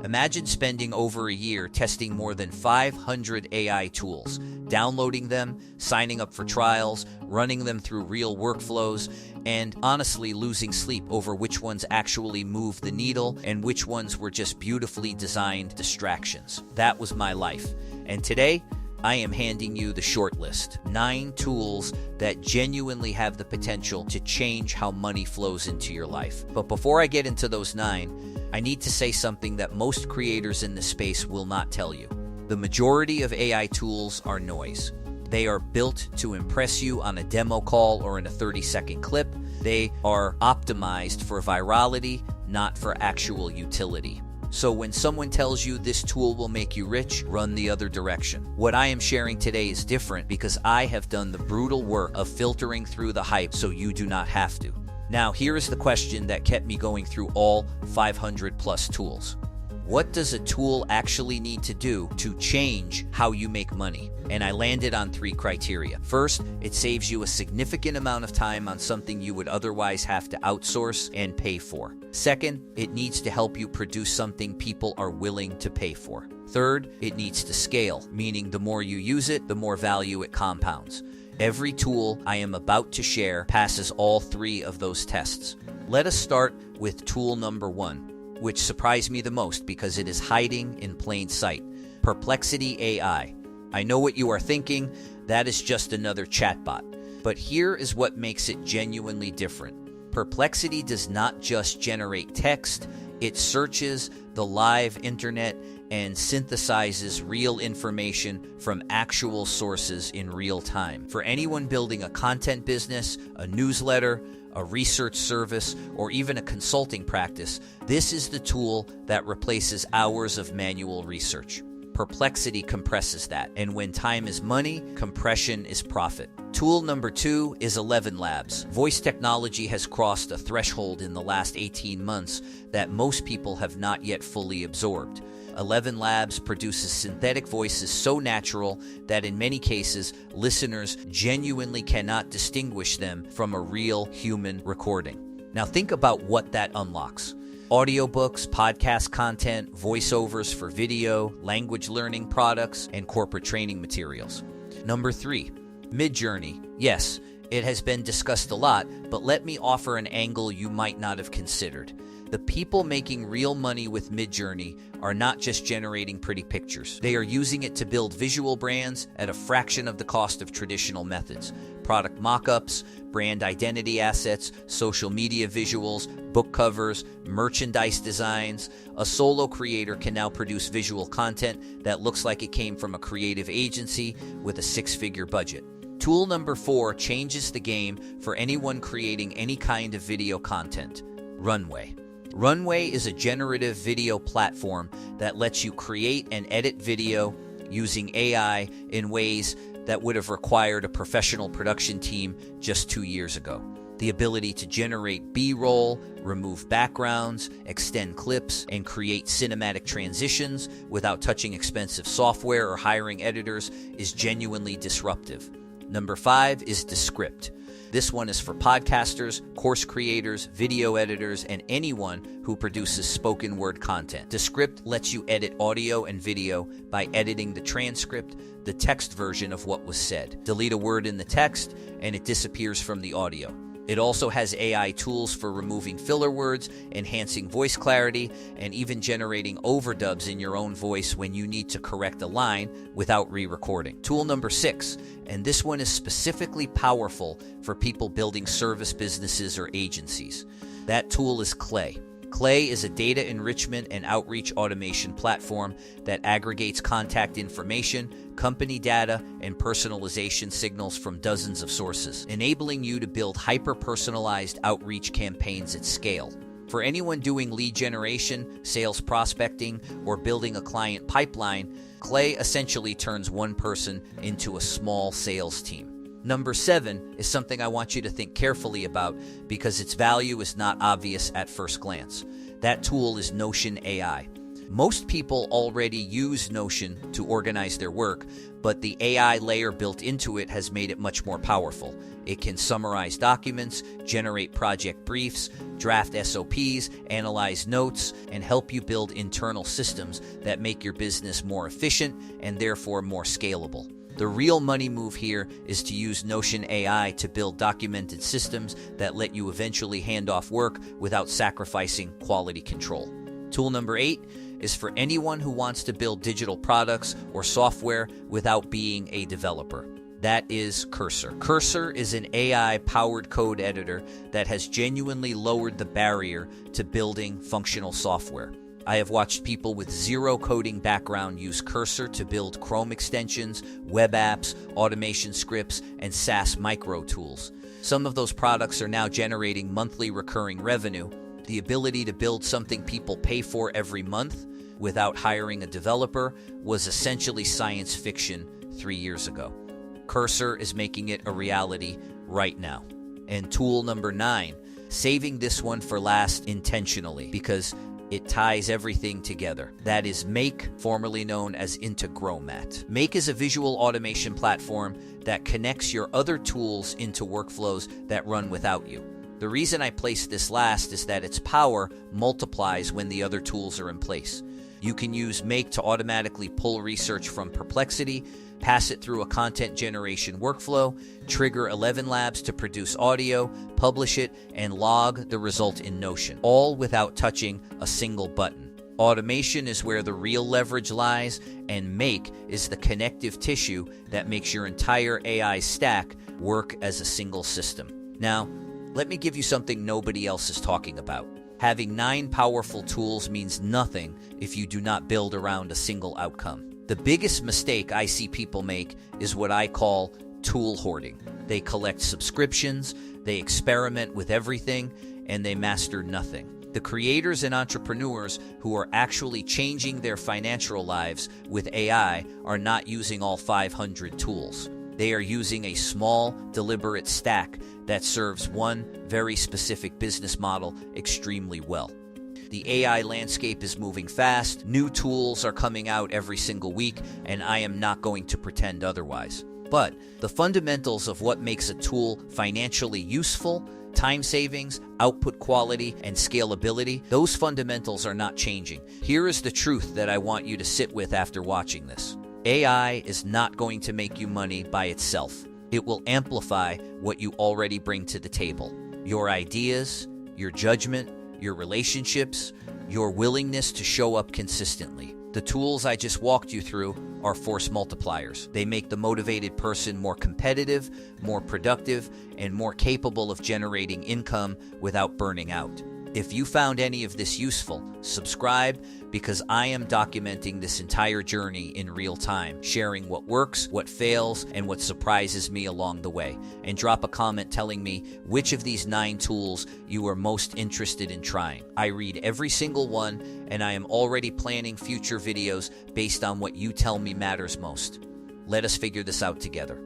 Imagine spending over a year testing more than 500 AI tools, downloading them, signing up for trials, running them through real workflows, and honestly losing sleep over which ones actually move the needle and which ones were just beautifully designed distractions. That was my life. And today, I am handing you the short list. 9 tools that genuinely have the potential to change how money flows into your life. But before I get into those 9, I need to say something that most creators in this space will not tell you. The majority of AI tools are noise. They are built to impress you on a demo call or in a 30-second clip. They are optimized for virality, not for actual utility. So when someone tells you this tool will make you rich, run the other direction. What I am sharing today is different because I have done the brutal work of filtering through the hype so you do not have to. Now, here is the question that kept me going through all 500 plus tools. What does a tool actually need to do to change how you make money? And I landed on 3 criteria. First, it saves you a significant amount of time on something you would otherwise have to outsource and pay for. Second, it needs to help you produce something people are willing to pay for. Third, it needs to scale, meaning the more you use it, the more value it compounds. Every tool I am about to share passes all 3 of those tests. Let us start with tool number 1. Which surprised me the most because it is hiding in plain sight. Perplexity AI. I know what you are thinking, that is just another chatbot. But here is what makes it genuinely different. Perplexity does not just generate text, it searches the live internet and synthesizes real information from actual sources in real time. For anyone building a content business, a newsletter, a research service, or even a consulting practice, this is the tool that replaces hours of manual research. Perplexity compresses that, and when time is money, compression is profit. Tool number 2 is 11 Labs. Voice technology has crossed a threshold in the last 18 months that most people have not yet fully absorbed. 11 Labs produces synthetic voices so natural that in many cases, listeners genuinely cannot distinguish them from a real human recording. Now think about what that unlocks. Audiobooks, podcast content, voiceovers for video, language learning products, and corporate training materials. Number 3, Midjourney. Yes, it has been discussed a lot, but let me offer an angle you might not have considered. The people making real money with Midjourney are not just generating pretty pictures. They are using it to build visual brands at a fraction of the cost of traditional methods. Product mock-ups, brand identity assets, social media visuals, book covers, merchandise designs. A solo creator can now produce visual content that looks like it came from a creative agency with a 6-figure budget. Tool number 4 changes the game for anyone creating any kind of video content. Runway. Runway is a generative video platform that lets you create and edit video using AI in ways that would have required a professional production team just 2 years ago. The ability to generate B-roll, remove backgrounds, extend clips, and create cinematic transitions without touching expensive software or hiring editors is genuinely disruptive. Number 5 is Descript. This one is for podcasters, course creators, video editors, and anyone who produces spoken word content. Descript lets you edit audio and video by editing the transcript, the text version of what was said. Delete a word in the text, and it disappears from the audio. It also has AI tools for removing filler words, enhancing voice clarity, and even generating overdubs in your own voice when you need to correct a line without re-recording. Tool number 6, and this one is specifically powerful for people building service businesses or agencies. That tool is Clay. Clay is a data enrichment and outreach automation platform that aggregates contact information, company data, and personalization signals from dozens of sources, enabling you to build hyper-personalized outreach campaigns at scale. For anyone doing lead generation, sales prospecting, or building a client pipeline, Clay essentially turns one person into a small sales team. Number 7 is something I want you to think carefully about because its value is not obvious at first glance. That tool is Notion AI. Most people already use Notion to organize their work, but the AI layer built into it has made it much more powerful. It can summarize documents, generate project briefs, draft SOPs, analyze notes, and help you build internal systems that make your business more efficient and therefore more scalable. The real money move here is to use Notion AI to build documented systems that let you eventually hand off work without sacrificing quality control. Tool number 8 is for anyone who wants to build digital products or software without being a developer. That is Cursor. Cursor is an AI-powered code editor that has genuinely lowered the barrier to building functional software. I have watched people with zero coding background use Cursor to build Chrome extensions, web apps, automation scripts, and SaaS micro tools. Some of those products are now generating monthly recurring revenue. The ability to build something people pay for every month without hiring a developer was essentially science fiction 3 years ago. Cursor is making it a reality right now. And tool number 9, saving this one for last intentionally because it ties everything together. That is Make, formerly known as Integromat. Make is a visual automation platform that connects your other tools into workflows that run without you. The reason I placed this last is that its power multiplies when the other tools are in place. You can use Make to automatically pull research from Perplexity, pass it through a content generation workflow, trigger 11 Labs to produce audio, publish it, and log the result in Notion, all without touching a single button. Automation is where the real leverage lies, and Make is the connective tissue that makes your entire AI stack work as a single system. Now, let me give you something nobody else is talking about. Having 9 powerful tools means nothing if you do not build around a single outcome. The biggest mistake I see people make is what I call tool hoarding. They collect subscriptions, they experiment with everything, and they master nothing. The creators and entrepreneurs who are actually changing their financial lives with AI are not using all 500 tools. They are using a small, deliberate stack that serves one very specific business model extremely well. The AI landscape is moving fast, new tools are coming out every single week, and I am not going to pretend otherwise. But the fundamentals of what makes a tool financially useful, time savings, output quality, and scalability, those fundamentals are not changing. Here is the truth that I want you to sit with after watching this. AI is not going to make you money by itself. It will amplify what you already bring to the table. Your ideas, your judgment, your relationships, your willingness to show up consistently. The tools I just walked you through are force multipliers. They make the motivated person more competitive, more productive, and more capable of generating income without burning out. If you found any of this useful, subscribe because I am documenting this entire journey in real time, sharing what works, what fails, and what surprises me along the way. And drop a comment telling me which of these 9 tools you are most interested in trying. I read every single one, and I am already planning future videos based on what you tell me matters most. Let us figure this out together.